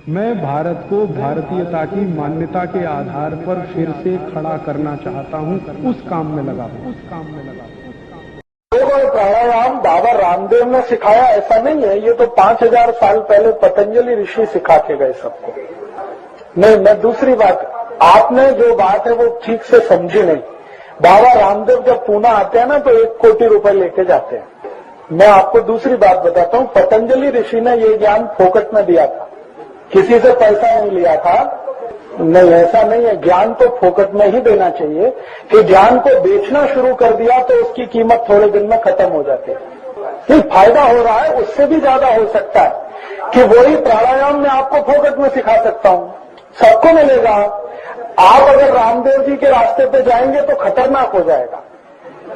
मैं भारत को भारतीयता की मान्यता के आधार पर फिर से खड़ा करना चाहता हूं, उस काम में लगा हूं। प्राणायाम बाबा रामदेव ने सिखाया ऐसा नहीं है, ये तो 5000 साल पहले पतंजलि ऋषि सिखा के गए सबको। नहीं, मैं दूसरी बात, आपने जो बात है वो ठीक से समझी नहीं। बाबा रामदेव जब पूना आते हैं ना तो 1 कोटि रुपए लेके जाते हैं। मैं आपको दूसरी बात बताता हूँ, पतंजलि ऋषि ने ये ज्ञान फोकट में दिया था, किसी से पैसा नहीं लिया था। नहीं, ऐसा नहीं है, ज्ञान तो फोकट में ही देना चाहिए। कि ज्ञान को बेचना शुरू कर दिया तो उसकी कीमत थोड़े दिन में खत्म हो जाती है। नहीं, फायदा हो रहा है, उससे भी ज्यादा हो सकता है कि वही प्राणायाम मैं आपको फोकट में सिखा सकता हूँ, सबको मिलेगा। आप अगर रामदेव जी के रास्ते पे जाएंगे तो खतरनाक हो जाएगा,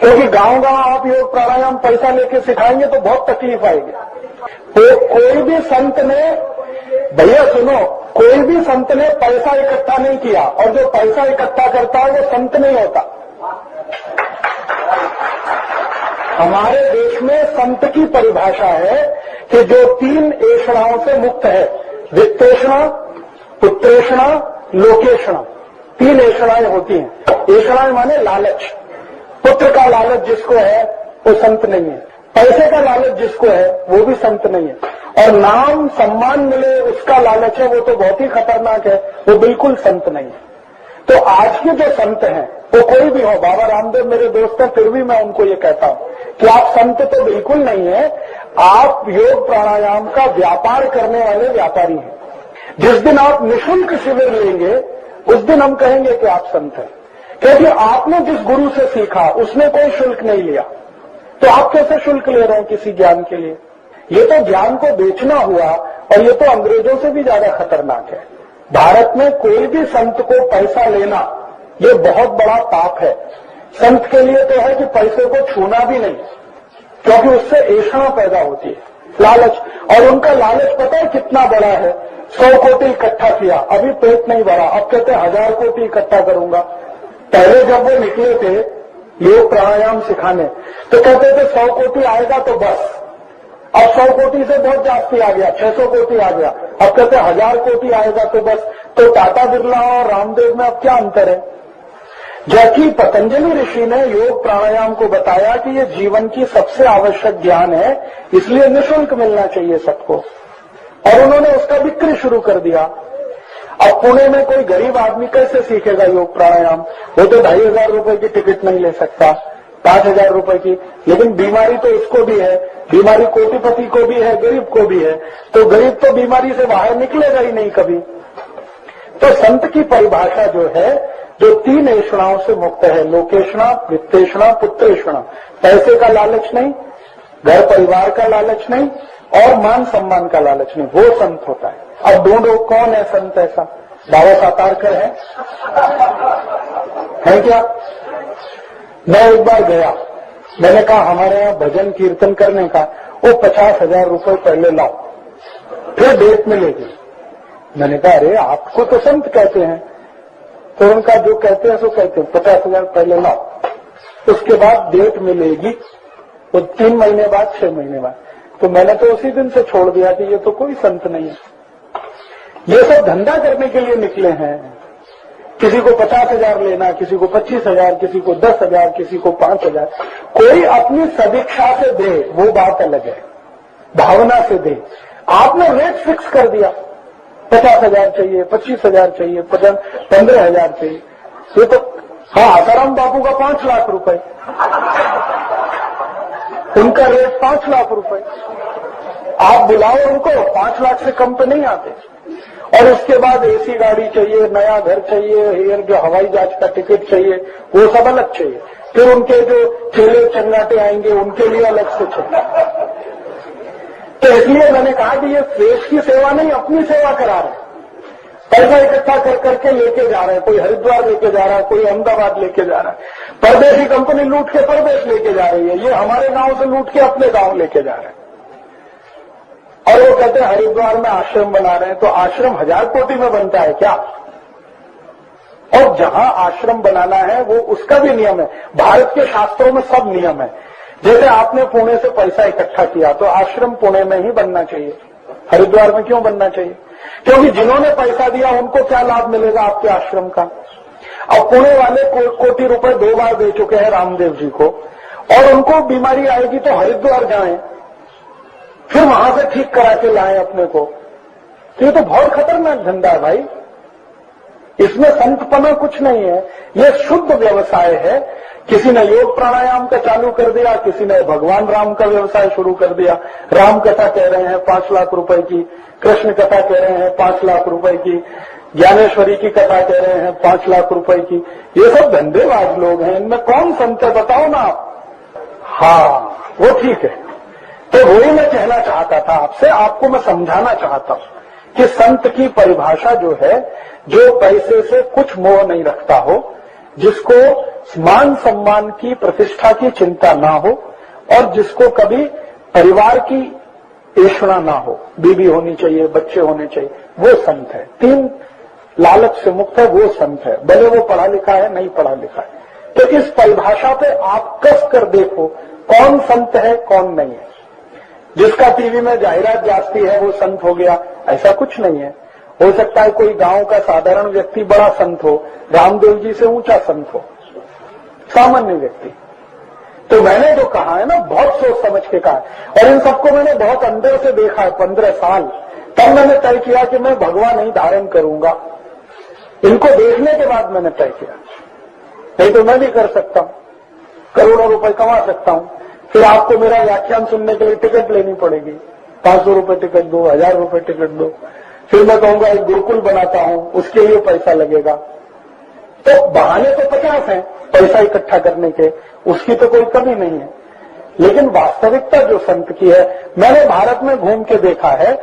क्योंकि गांव गांव आप योग प्राणायाम पैसा लेके सिखाएंगे तो बहुत तकलीफ आएगी। तो कोई भी संत ने, भैया सुनो, कोई भी संत ने पैसा इकट्ठा नहीं किया, और जो पैसा इकट्ठा करता है वो संत नहीं होता। हमारे देश में संत की परिभाषा है कि जो 3 ऐषणाओं से मुक्त है, वित्तेषणा, पुत्रेषणा, लोकेषणा, 3 ऐषणाएं होती हैं। ऐषणाएं माने लालच। पुत्र का लालच जिसको है वो संत नहीं है, पैसे का लालच जिसको है वो भी संत नहीं है, और नाम सम्मान मिले उसका लालच है वो तो बहुत ही खतरनाक है, वो बिल्कुल संत नहीं है। तो आज के जो संत हैं वो कोई भी हो, बाबा रामदेव मेरे दोस्त हैं, फिर भी मैं उनको ये कहता हूं कि आप संत तो बिल्कुल नहीं है, आप योग प्राणायाम का व्यापार करने वाले व्यापारी हैं। जिस दिन आप निःशुल्क शिविर लेंगे उस दिन हम कहेंगे कि आप संत हैं, क्योंकि आपने जिस गुरु से सीखा उसने कोई शुल्क नहीं लिया, तो आप कैसे शुल्क ले रहे हैं किसी ज्ञान के लिए? ये तो ज्ञान को बेचना हुआ, और ये तो अंग्रेजों से भी ज्यादा खतरनाक है। भारत में कोई भी संत को पैसा लेना ये बहुत बड़ा पाप है। संत के लिए तो है कि पैसे को छूना भी नहीं, क्योंकि उससे ऐषणा पैदा होती है, लालच। और उनका लालच पता है कितना बड़ा है? 100 कोटि इकट्ठा किया, अभी पेट नहीं भरा, अब कहते 1000 कोटि इकट्ठा करूंगा। पहले जब वो निकले थे योग प्राणायाम सिखाने तो कहते थे 100 कोटि आएगा तो बस। अब 100 कोटि से बहुत जास्ती आ गया, 600 कोटि आ गया, अब कहते 1000 कोटि आएगा तो बस। तो टाटा बिरला और रामदेव में अब क्या अंतर है? जबकि पतंजलि ऋषि ने योग प्राणायाम को बताया कि ये जीवन की सबसे आवश्यक ज्ञान है, इसलिए निःशुल्क मिलना चाहिए सबको, और उन्होंने उसका बिक्री शुरू कर दिया। अब पुणे में कोई गरीब आदमी कैसे सीखेगा योग प्राणायाम? वो तो 2500 रुपए की टिकट नहीं ले सकता, 5000 रुपए की। लेकिन बीमारी तो उसको भी है, बीमारी कोटिपति को भी है, गरीब को भी है, तो गरीब तो बीमारी से बाहर निकलेगा ही नहीं कभी। तो संत की परिभाषा जो है, जो 3 ऐषणाओं से मुक्त है, लोकेषणा, वित्तेषणा, पुत्रेषणा, पैसे का लालच नहीं, घर परिवार का लालच नहीं, और मान सम्मान का लालच नहीं, वो संत होता है। अब ढूंढो कौन है संत ऐसा? बाबा सातारकर है क्या? मैं एक बार गया, मैंने कहा हमारे यहाँ भजन कीर्तन करने का वो 50,000 रुपए पहले लाओ, फिर डेट मिलेगी। मैंने कहा अरे आपको तो संत कहते हैं, तो उनका जो कहते हैं सो कहते हैं, 50,000 पहले लाओ, उसके बाद डेट मिलेगी, वो 3 महीने बाद, 6 महीने बाद। तो मैंने तो उसी दिन से छोड़ दिया कि ये तो कोई संत नहीं है, ये सब धंधा करने के लिए निकले हैं। किसी को 50,000 लेना, किसी को 25,000, किसी को 10,000, किसी को 5,000। कोई अपनी सदिच्छा से दे वो बात अलग है, भावना से दे। आपने रेट फिक्स कर दिया, 50,000 चाहिए, 25,000 चाहिए, 15,000 चाहिए। ये तो हाँ, आसाराम बापू का 5 लाख रुपए, उनका रेट 5 लाख रुपए। आप बुलाओ उनको, 5 लाख से कम पे नहीं आते। और उसके बाद एसी गाड़ी चाहिए, नया घर चाहिए, एयर जो हवाई जहाज का टिकट चाहिए, वो सब अलग चाहिए। फिर उनके जो चेले चंगाटे आएंगे उनके लिए अलग से चाहिए। तो इसलिए मैंने कहा कि ये देश की सेवा नहीं, अपनी सेवा करा रहे हैं। पैसा इकट्ठा कर करके लेके जा रहे हैं, कोई हरिद्वार लेके जा रहा है, कोई अहमदाबाद लेके जा रहा है। परदेशी कंपनी लूट के परदेश लेके जा रही है, ये हमारे गांव से लूट के अपने गांव लेके जा रहे हैं। और वो कहते हैं हरिद्वार में आश्रम बना रहे हैं, तो आश्रम 1000 कोटि में बनता है क्या? और जहां आश्रम बनाना है वो उसका भी नियम है। भारत के शास्त्रों में सब नियम है। जैसे आपने पुणे से पैसा इकट्ठा किया तो आश्रम पुणे में ही बनना चाहिए, हरिद्वार में क्यों बनना चाहिए? क्योंकि जिन्होंने पैसा दिया उनको क्या लाभ मिलेगा आपके आश्रम का। अब पुणे वाले कोटि रुपए 2 बार दे चुके हैं रामदेव जी को, और उनको बीमारी आएगी तो हरिद्वार जाएं, फिर वहां से ठीक करा के लाएं अपने को। तो ये तो बहुत खतरनाक धंधा है भाई, इसमें संतपना कुछ नहीं है, ये शुद्ध व्यवसाय है। किसी ने योग प्राणायाम का चालू कर दिया, किसी ने भगवान राम का व्यवसाय शुरू कर दिया। राम कथा कह रहे हैं 5 लाख रुपए की, कृष्ण कथा कह रहे हैं 5 लाख रुपए की, ज्ञानेश्वरी की कथा कह रहे हैं 5 लाख रुपए की। ये सब धंधेबाज लोग हैं, इनमें कौन संत है बताओ ना आप। हाँ वो ठीक है, तो वही मैं कहना चाहता था आपसे, आपको मैं समझाना चाहता हूं कि संत की परिभाषा जो है, जो पैसे से कुछ मोह नहीं रखता हो, जिसको मान सम्मान की प्रतिष्ठा की चिंता ना हो, और जिसको कभी परिवार की ऐशना ना हो, बीवी होनी चाहिए, बच्चे होने चाहिए, वो संत है। 3 लालच से मुक्त है, वो संत है, भले वो पढ़ा लिखा है नहीं पढ़ा लिखा है। तो इस परिभाषा पे आप कस कर देखो कौन संत है कौन नहीं है। जिसका टीवी में जाहिरात जाती है वो संत हो गया, ऐसा कुछ नहीं है। हो सकता है कोई गांव का साधारण व्यक्ति बड़ा संत हो, रामदेव जी से ऊंचा संत हो, सामान्य व्यक्ति। तो मैंने जो कहा है ना, बहुत सोच समझ के कहा है, और इन सबको मैंने बहुत अंदर से देखा है 15 साल। तब मैंने तय किया कि मैं भगवा नहीं धारण करूंगा। इनको देखने के बाद मैंने तय किया, नहीं तो मैं भी कर सकता हूं, करोड़ों रुपए कमा सकता हूं। फिर आपको मेरा व्याख्यान सुनने के लिए टिकट लेनी पड़ेगी, 500 रुपए टिकट दो, 1000 रुपए टिकट दो। फिर मैं कहूंगा एक गुरुकुल बनाता हूं, उसके लिए पैसा लगेगा। तो बहाने तो 50 हैं पैसा इकट्ठा करने के, उसकी तो कोई कमी नहीं है। लेकिन वास्तविकता जो संत की है, मैंने भारत में घूम के देखा है,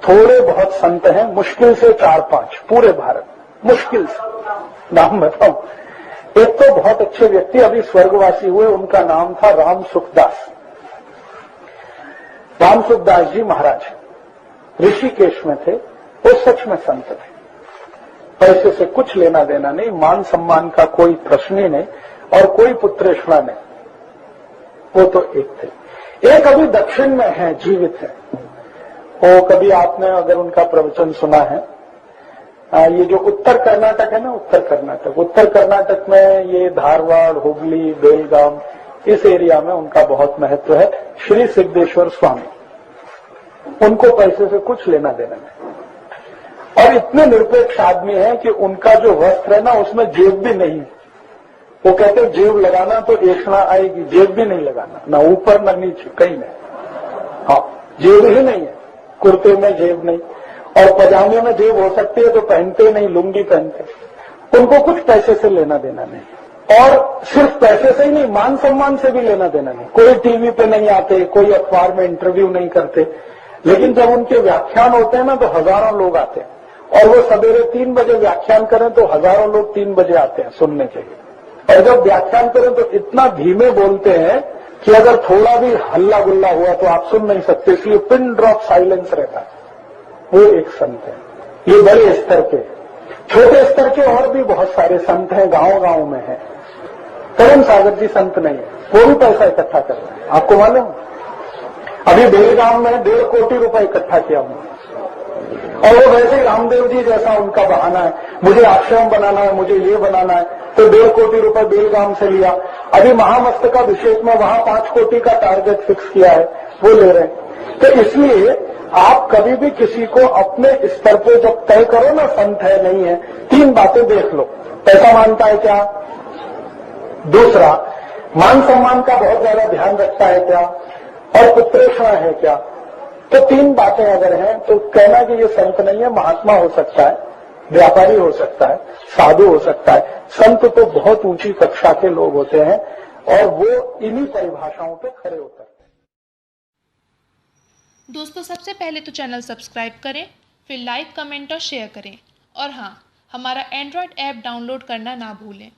थोड़े बहुत संत हैं, मुश्किल से 4-5 पूरे भारत, मुश्किल से। नाम बताऊं, एक तो बहुत अच्छे व्यक्ति अभी स्वर्गवासी हुए, उनका नाम था राम सुखदास। राम सुखदास जी महाराज ऋषिकेश में थे, वो सच में संत थे। पैसे से कुछ लेना देना नहीं, मान सम्मान का कोई प्रश्न ही नहीं, और कोई पुत्रेष्णा नहीं, वो तो एक थे। एक अभी दक्षिण में है, जीवित है। वो कभी आपने अगर उनका प्रवचन सुना है, ये जो उत्तर कर्नाटक है ना, उत्तर कर्नाटक में ये धारवाड़, हुगली, बेलगाम, इस एरिया में उनका बहुत महत्व है। श्री सिद्धेश्वर स्वामी, उनको पैसे से कुछ लेना देना नहीं, और इतने निरपेक्ष आदमी है कि उनका जो वस्त्र है ना, उसमें जेब भी नहीं है। वो कहते हैं जेब लगाना तो ऐशना आएगी, जेब भी नहीं लगाना, ना ऊपर ना नीचे, कहीं नहीं। हाँ, जेब ही नहीं है, कुर्ते में जेब नहीं, और पजामे में जेब हो सकती है तो पहनते नहीं, लुंगी पहनते। उनको कुछ पैसे से लेना देना नहीं, और सिर्फ पैसे से ही नहीं, मान सम्मान से भी लेना देना नहीं। कोई टीवी पे नहीं आते, कोई अखबार में इंटरव्यू नहीं करते, लेकिन जब उनके व्याख्यान होते हैं ना तो हजारों लोग आते हैं, और वो सवेरे 3 बजे व्याख्यान करें तो हजारों लोग 3 बजे आते हैं सुनने के लिए। और जब व्याख्यान करें तो इतना धीमे बोलते हैं कि अगर थोड़ा भी हल्ला गुल्ला हुआ तो आप सुन नहीं सकते, इसलिए पिन ड्रॉप साइलेंस रहता है। वो एक संत है। ये बड़े स्तर के, छोटे स्तर के और भी बहुत सारे संत हैं, गांव गांव में हैं। करण सागर जी संत नहीं है, वो भी पैसा इकट्ठा कर रहे हैं, आपको मालूम। अभी बेलगाम में 1.5 कोटि रुपए इकट्ठा किया हूं, और वो वैसे ही रामदेव जी जैसा उनका बहाना है, मुझे आश्रम बनाना है, मुझे ये बनाना है, तो 1.5 कोटि रुपए बेलगाम से लिया। अभी महामस्तकाभिषेक में वहां 5 कोटि का टारगेट फिक्स किया है, वो ले रहे हैं। तो इसलिए आप कभी भी किसी को अपने स्तर पे जब तय करो ना, संत है नहीं है, 3 बातें देख लो। पैसा मानता है क्या, दूसरा मान सम्मान का बहुत ज्यादा ध्यान रखता है क्या, और पुत्रेष्णा है क्या। तो 3 बातें अगर हैं तो कहना कि ये संत नहीं है, महात्मा हो सकता है, व्यापारी हो सकता है, साधु हो सकता है। संत तो बहुत ऊंची कक्षा के लोग होते हैं, और वो इन्हीं परिभाषाओं पे खड़े उतरते हैं। दोस्तों, सबसे पहले तो चैनल सब्सक्राइब करें, फिर लाइक, कमेंट और शेयर करें, और हाँ, हमारा एंड्रॉयड ऐप डाउनलोड करना ना भूलें।